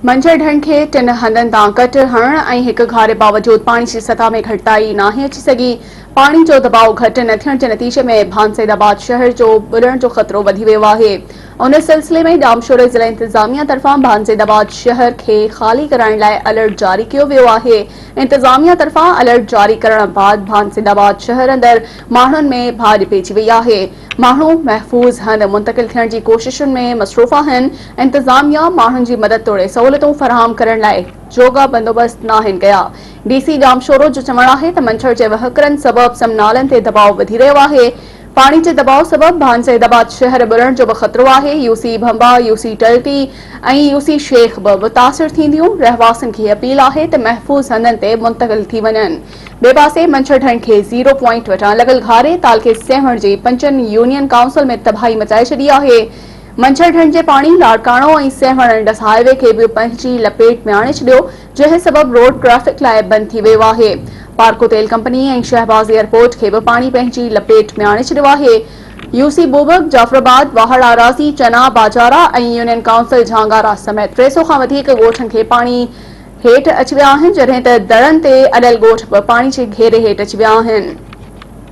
मंझर ढंढ खे 3 हंधनि तां कट हणण ऐं हिक घारे बावजूद पानी जी सतह में घटिताई नाहे अची सघी। पानी जो दबाव घटि न थियण जे नतीजे में भानसेदाबाद शहर जो ॿुॾण जो ख़तरो वधी वियो आहे। उन सिलसिले में ॾामशोरे ज़िला इंतिज़ामिया तरफ़ां भानसेदाबाद शहर खे ख़ाली कराइण लाइ अलर्ट जारी कयो वियो आहे। इंतिज़ामिया तरफ़ां अलर्ट जारी करण बाद भानसेदाबाद शहर अंदरि माण्हुनि में भाॼ पइजी वई आहे। माण्हू महफ़ूज़ हंध मुंतक़िल थियण जी कोशिशुनि में मसरूफ़ आहिनि। इंतिज़ामिया माण्हुनि जी मदद तोड़े सहूलियतूं फराहम करण लाइ जोगा बंदोबस्त नाहिन कया। डीसी ॾामशोरो जो चवणु आहे त मंझर जे वहकिरनि सबबि सम नालनि ते दबाव वधी रहियो आहे। पानी जे दबाव सबबि भानसेदाबाद शहर ॿुॾण जो बि ख़तरो आहे। यूसी भंबा, यूसी टल्टी ऐं यूसी शेख बि मुतासिर थींदियूं। रहवासियुनि खे अपील आहे त महफ़ूज़ हंधनि ते मुंतक़िल थी वञनि। ॿिए पासे मंझर ढंढ खे 0 पॉइंट वटां लॻल घारे ताल खे सहण जी 5 यूनियन काउंसिल में तबाही मचाए छॾी आहे। मंझर ढंढ जे पाणी लाड़काणो ऐं सहवण इंडस हाईवे खे बि पंहिंजी लपेट में आणे छॾियो, जंहिं सबबि रोड ट्रैफ़िक लाइ बंदि थी वियो आहे। पार्को तेल कंपनी ऐं शहबाज़ एयरपोर्ट खे बि पाणी पंहिंजी लपेट में आणे छॾियो आहे। यूसी बोबक, जाफराबाद, वाहड़ आराज़ी, चना, बाजारा ऐं यूनियन काउंसिल झांगारा समेत 300 खां वधीक ॻोठनि खे पाणी हेठि अची विया आहिनि, जॾहिं त दड़नि ते अॾल ॻोठ बि पाणी जे घेरे हेठि अची विया आहिनि।